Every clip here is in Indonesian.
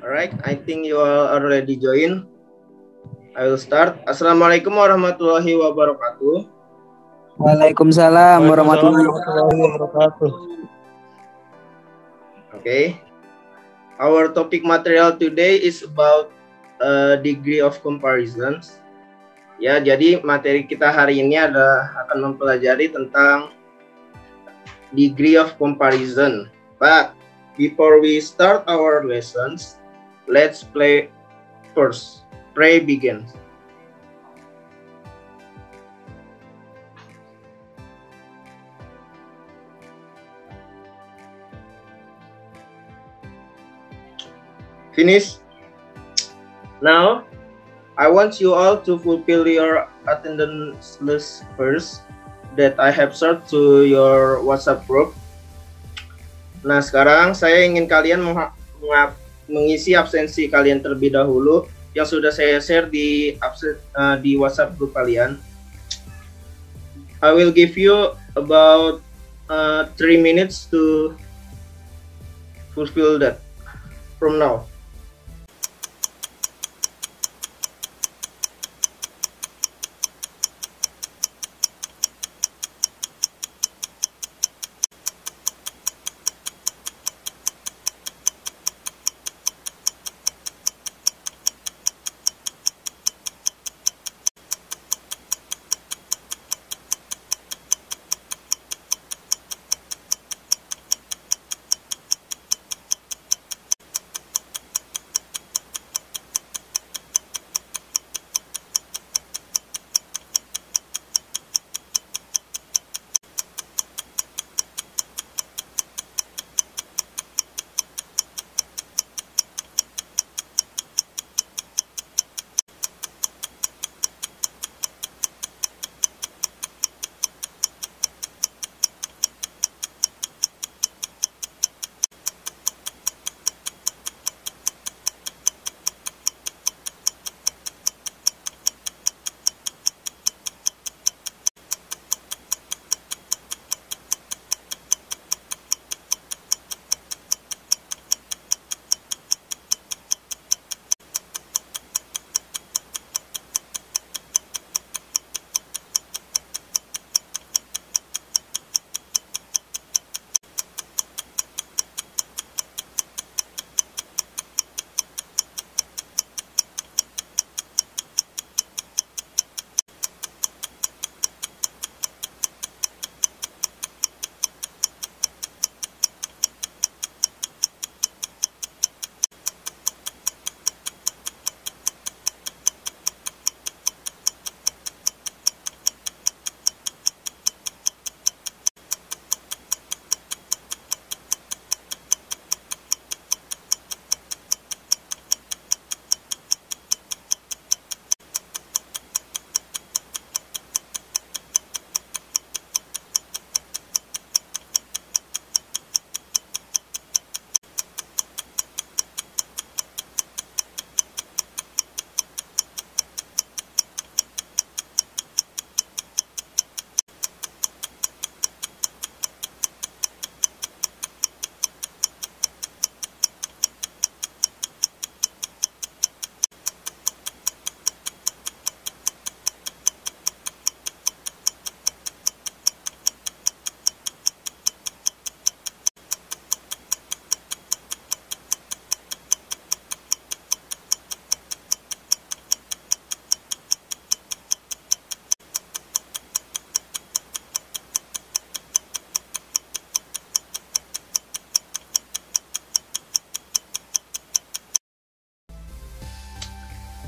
Alright, I think you are already joined. I will start. Assalamualaikum warahmatullahi wabarakatuh. Waalaikumsalam warahmatullahi wabarakatuh. Okay. Our topic material today is about degree of comparisons. Ya, jadi materi kita hari ini akan mempelajari tentang degree of comparison. But before we start our lessons, let's pray first. Pray begins. Finish. Now, I want you all to fulfill your attendance list first that I have shared to your WhatsApp group. Nah, sekarang saya ingin kalian mengisi absensi kalian terlebih dahulu yang sudah saya share di WhatsApp group kalian. I will give you about 3 minutes to fulfill that from now.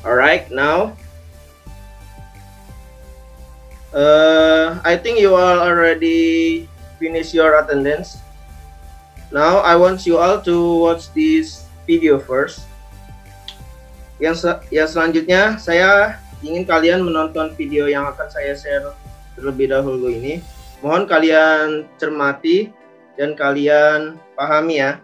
Alright, now I think you all already finished your attendance. Now I want you all to watch this video first. Yang selanjutnya saya ingin kalian menonton video yang akan saya share terlebih dahulu ini. Mohon kalian cermati dan kalian pahami ya.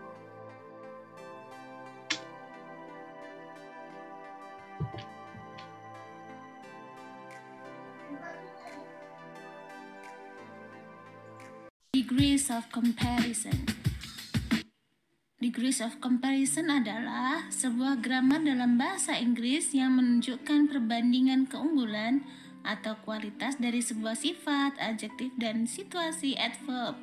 Degrees of comparison. Degrees of comparison adalah sebuah grammar dalam bahasa Inggris yang menunjukkan perbandingan keunggulan atau kualitas dari sebuah sifat, adjektif, dan situasi adverb.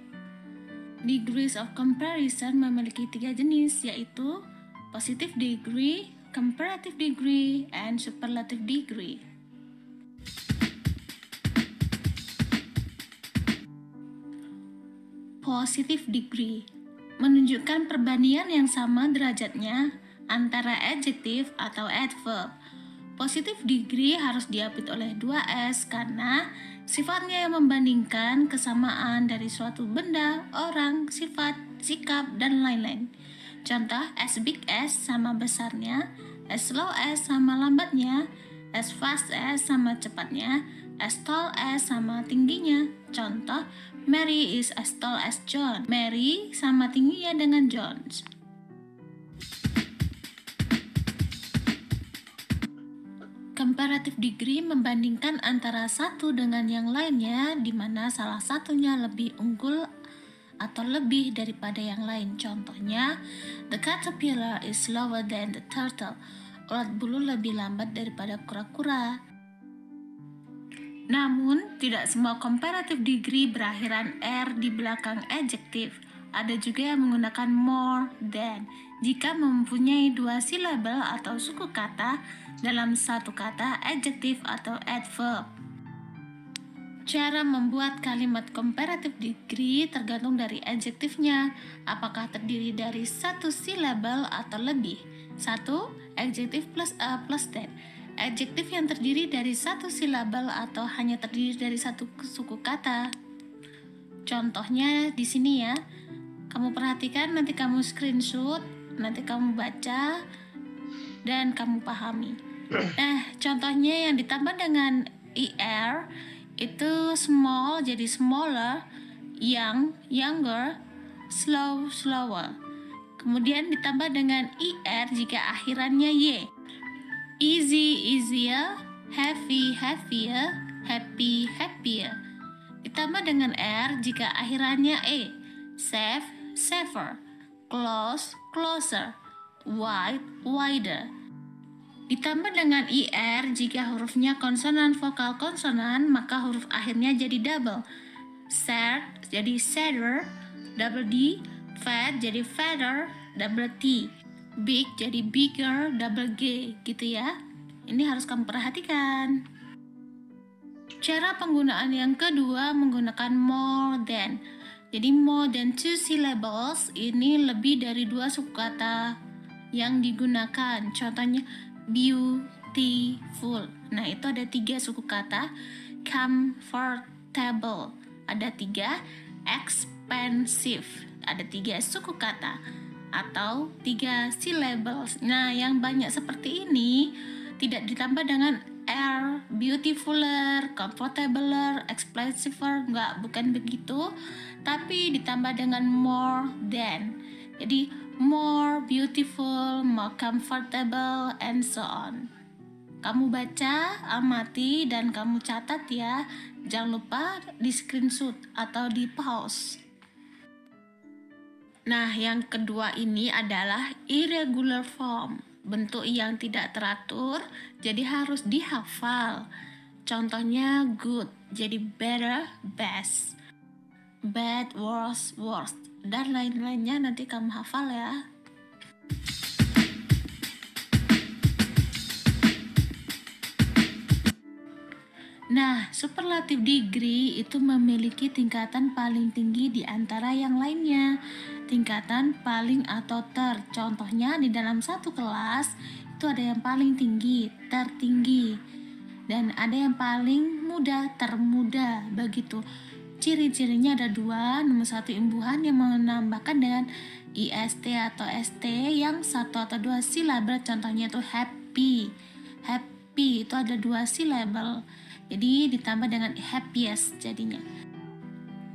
Degrees of comparison memiliki 3 jenis, yaitu positive degree, comparative degree, and superlative degree. Positive degree menunjukkan perbandingan yang sama derajatnya antara adjektif atau adverb. Positive degree harus diapit oleh 2S karena sifatnya yang membandingkan kesamaan dari suatu benda, orang, sifat, sikap, dan lain-lain. Contoh, as big as sama besarnya, as slow as sama lambatnya, as fast as sama cepatnya, as tall as sama tingginya. Contoh, Mary is as tall as John. Mary sama tingginya dengan John. Comparative degree membandingkan antara satu dengan yang lainnya, di mana salah satunya lebih unggul atau lebih daripada yang lain. Contohnya, the caterpillar is slower than the turtle. Ulat bulu lebih lambat daripada kura-kura. Namun, tidak semua comparative degree berakhiran R di belakang adjektif. Ada juga yang menggunakan more than jika mempunyai 2 silabel atau suku kata dalam satu kata, adjektif atau adverb. Cara membuat kalimat comparative degree tergantung dari adjektifnya, apakah terdiri dari 1 silabel atau lebih. 1. Adjektif plus a plus that. Adjektif yang terdiri dari 1 silabel atau hanya terdiri dari 1 suku kata. Contohnya di sini ya. Kamu perhatikan, nanti kamu screenshot, nanti kamu baca dan kamu pahami. Contohnya yang ditambah dengan er itu small jadi smaller, young younger, slow slower. Kemudian ditambah dengan er jika akhirannya y. Easy easier, heavy heavier, happy happier. Ditambah dengan r jika akhirannya e. Safe safer, close closer, wide wider. Ditambah dengan ir jika hurufnya konsonan vokal konsonan, maka huruf akhirnya jadi double. Sad jadi sadder, double d. Fat jadi fatter, double t. Big jadi bigger, double g, gitu ya. Ini harus kamu perhatikan. Cara penggunaan yang kedua menggunakan more than. Jadi more than 2 syllables ini lebih dari 2 suku kata yang digunakan. Contohnya beautiful. Nah, itu ada 3 suku kata. Comfortable ada 3. Expensive ada 3 suku kata atau 3 syllables. Nah, yang banyak seperti ini tidak ditambah dengan r, beautifuler, comfortabler, expensiver, bukan begitu, tapi ditambah dengan more than. Jadi more beautiful, more comfortable, and so on. Kamu baca, amati, dan kamu catat ya. Jangan lupa di screenshot atau di pause. Nah, yang kedua ini adalah irregular form. Bentuk yang tidak teratur, jadi harus dihafal. Contohnya good, jadi better, best. Bad, worse, worst. Dan lain-lainnya nanti kamu hafal ya. Nah, superlative degree itu memiliki tingkatan paling tinggi di antara yang lainnya. Tingkatan paling atau ter. Contohnya di dalam satu kelas itu ada yang paling tinggi, tertinggi, dan ada yang paling muda, termuda, begitu. Ciri-cirinya ada 2. Nomor 1 imbuhan yang menambahkan dengan ist atau st yang 1 atau 2 silabel. Contohnya itu happy. Happy itu ada 2 silabel. Jadi ditambah dengan happiest jadinya.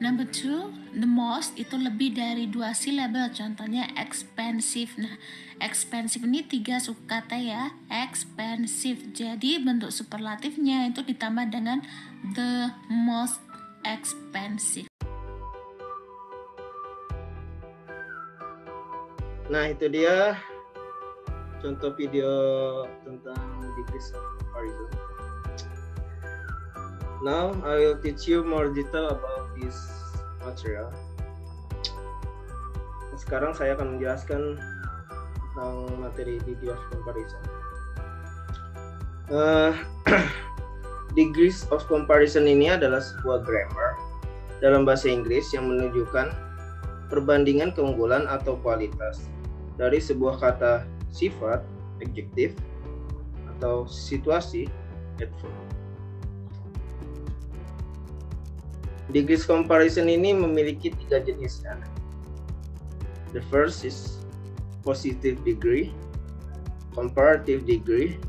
Number 2, the most itu lebih dari 2 silabel. Contohnya expensive. Nah, expensive ini 3 suku kata ya. Expensive. Jadi bentuk superlatifnya itu ditambah dengan the most expensive. Nah, itu dia contoh video tentang degrees of comparison. Now I will teach you more detail about this material. Sekarang saya akan menjelaskan tentang materi degree of comparison. Degrees of comparison ini adalah sebuah grammar dalam bahasa Inggris yang menunjukkan perbandingan keunggulan atau kualitas dari sebuah kata sifat, adjektif, atau situasi, adverb. Degrees comparison ini memiliki 3 jenisnya. The first is positive degree, comparative degree,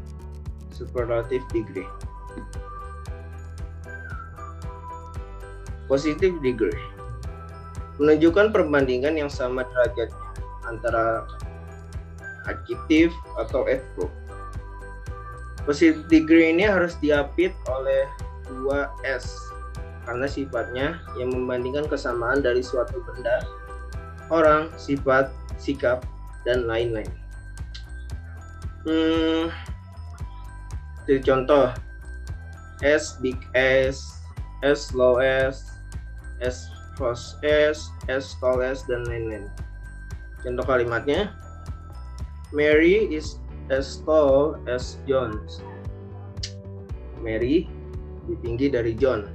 superlative degree. Positive degree menunjukkan perbandingan yang sama derajatnya antara adjektif atau adverb. Positive degree ini harus diapit oleh 2 S karena sifatnya yang membandingkan kesamaan dari suatu benda, orang, sifat, sikap, dan lain-lain. Jadi contoh S big S, S low S, S fast S, S tall S, dan lain-lain. Contoh kalimatnya, Mary is as tall as John. Mary lebih tinggi dari John.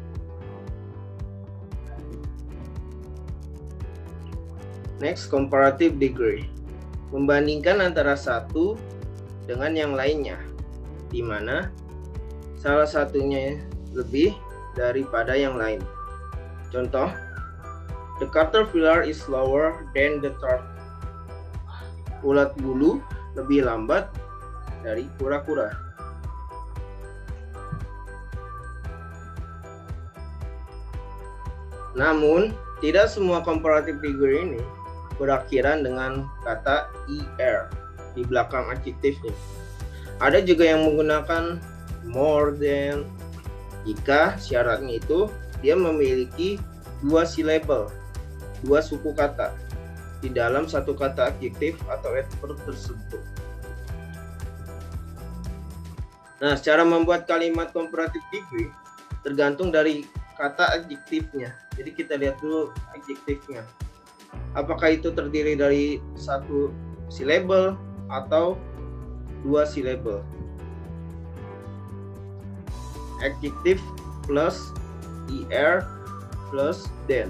Next, comparative degree. Membandingkan antara satu dengan yang lainnya, di mana salah satunya lebih daripada yang lain. Contoh, the caterpillar is slower than the turtle. Ulat bulu lebih lambat dari kura-kura. Namun, tidak semua comparative degree ini berakhiran dengan kata er di belakang adjektifnya. Ada juga yang menggunakan more than jika syaratnya itu dia memiliki 2 syllable, 2 suku kata di dalam satu kata adjektif atau adverb tersebut. Nah, cara membuat kalimat comparative degree tergantung dari kata adjektifnya. Jadi kita lihat dulu adjektifnya. Apakah itu terdiri dari 1 syllable atau 2 syllable. Adjektif plus er plus than.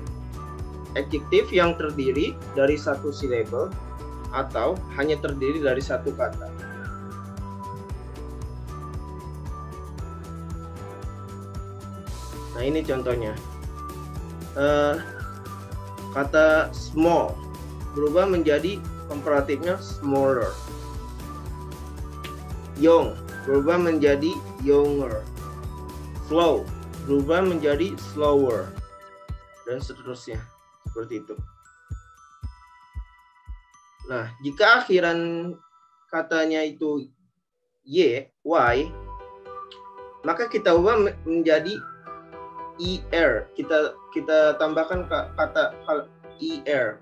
Adjektif yang terdiri dari 1 syllable atau hanya terdiri dari 1 kata. Nah, ini contohnya. Kata small berubah menjadi komparatifnya smaller. Young berubah menjadi younger. Slow berubah menjadi slower, dan seterusnya seperti itu. Nah, jika akhiran katanya itu y, maka kita ubah menjadi er. Kita tambahkan kata er.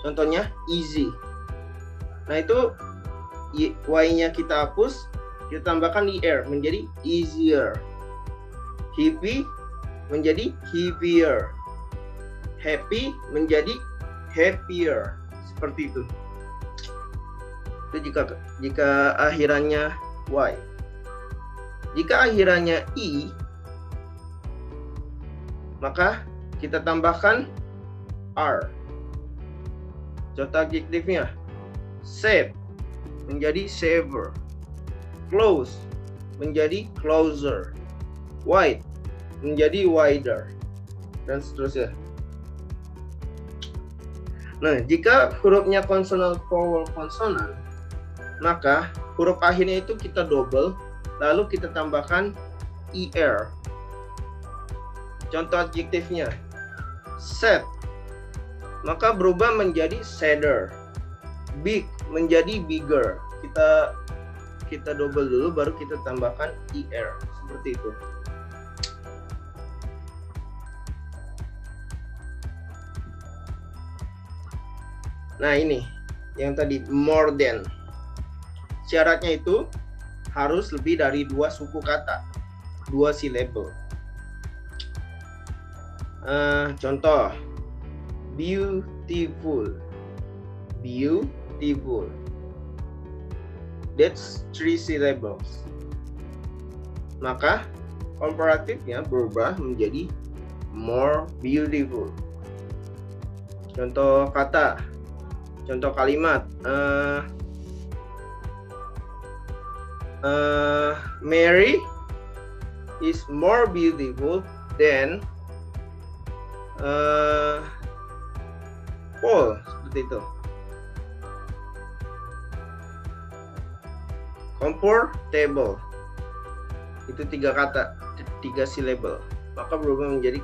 Contohnya easy. Nah, itu y-nya kita hapus, kita tambahkan er menjadi easier. Heavy menjadi heavier. Happy menjadi happier. Seperti itu. Itu jika akhirannya y. Jika akhirannya i, maka kita tambahkan r. Contoh adjektifnya, save menjadi saver, close menjadi closer, wide menjadi wider, dan seterusnya. Nah, jika hurufnya konsonan vowel konsonan, maka huruf akhirnya itu kita double, lalu kita tambahkan er. Contoh adjektifnya, sad, maka berubah menjadi sadder. Big menjadi bigger. Kita double dulu, baru kita tambahkan er. Seperti itu. Nah, ini yang tadi more than. Syaratnya itu harus lebih dari 2 suku kata, 2 syllable. Contoh, beautiful, beautiful. That's 3 syllables. Maka komparatifnya berubah menjadi more beautiful. Contoh kata, contoh kalimat, Mary is more beautiful than Paul, seperti itu. Comfortable, itu 3 kata, 3 syllable, maka berubah menjadi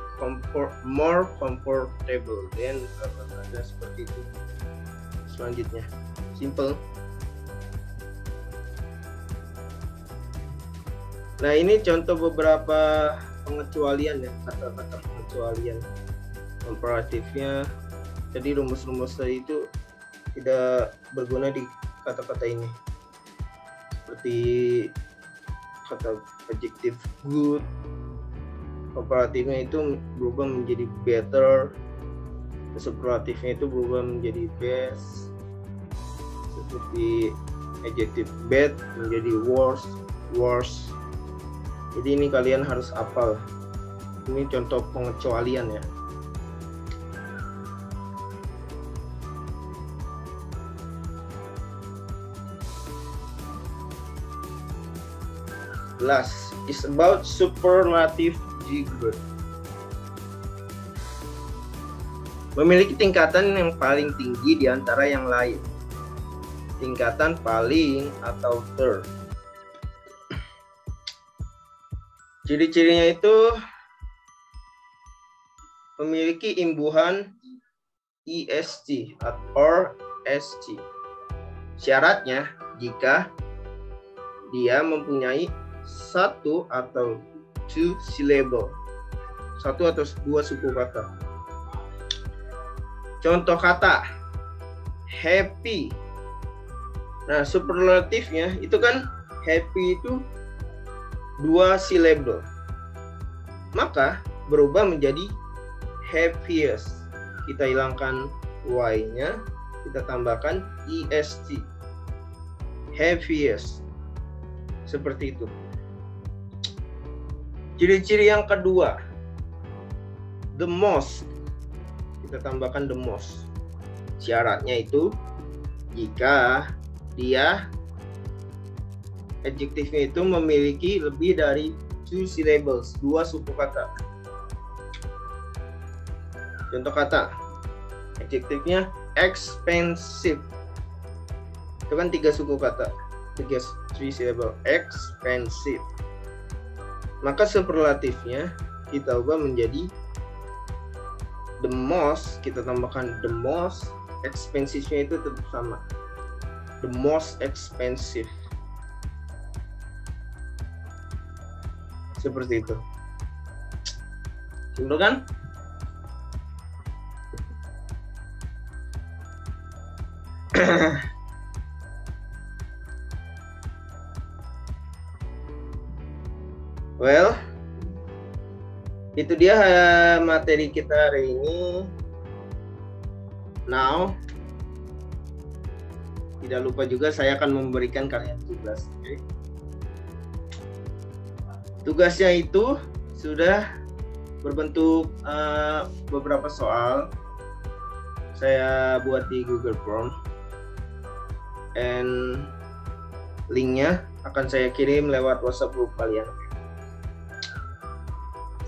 more comfortable than, seperti itu. Selanjutnya, simple. Nah, ini contoh beberapa pengecualian ya, kata-kata pengecualian komparatifnya. Jadi rumus-rumus tadi itu tidak berguna di kata-kata ini. Seperti kata adjective good, komparatifnya itu berubah menjadi better, superlatifnya itu berubah menjadi best, seperti adjective bad menjadi worse. Jadi ini kalian harus hafal. Ini contoh pengecualian ya. Last is about superlative degree. Memiliki tingkatan yang paling tinggi di antara yang lain. Tingkatan paling atau third. Ciri-cirinya itu memiliki imbuhan est or st. Syaratnya jika dia mempunyai 1 atau 2 syllable, 1 atau 2 suku kata. Contoh kata happy. Nah, superlatifnya itu kan happy itu 2 syllable, maka berubah menjadi happiest. Kita hilangkan y-nya, kita tambahkan est, happiest. Seperti itu. Ciri-ciri yang kedua, the most, kita tambahkan the most. Syaratnya itu jika dia adjektifnya itu memiliki lebih dari 2 syllables, 2 suku kata. Contoh kata, adjektifnya expensive, itu kan 3 suku kata, 3 syllable, expensive. Maka superlatifnya kita ubah menjadi the most, kita tambahkan the most, expensive-nya itu tetap sama, the most expensive. Seperti itu. Simpel kan? Well, itu dia materi kita hari ini. Now, tidak lupa juga saya akan memberikan kalian tugas. Okay? Tugasnya itu sudah berbentuk beberapa soal. Saya buat di Google Form, and linknya akan saya kirim lewat WhatsApp group kalian.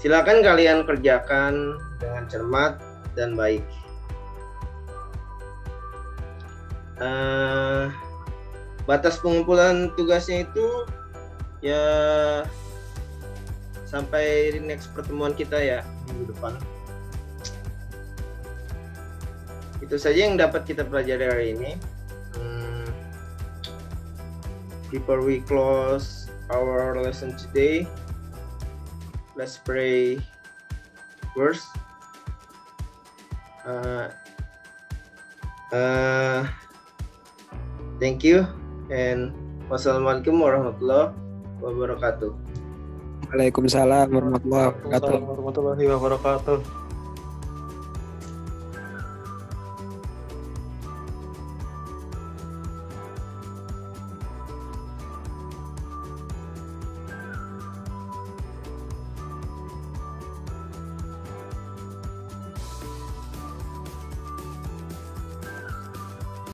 Silakan kalian kerjakan dengan cermat dan baik. Batas pengumpulan tugasnya itu ya sampai next pertemuan kita ya minggu depan. Itu saja yang dapat kita pelajari hari ini. Before we close our lesson today, let's pray first. Thank you and wassalamualaikum warahmatullahi wabarakatuh. Waalaikumsalam warahmatullahi wabarakatuh. Waalaikumsalam warahmatullahi wabarakatuh.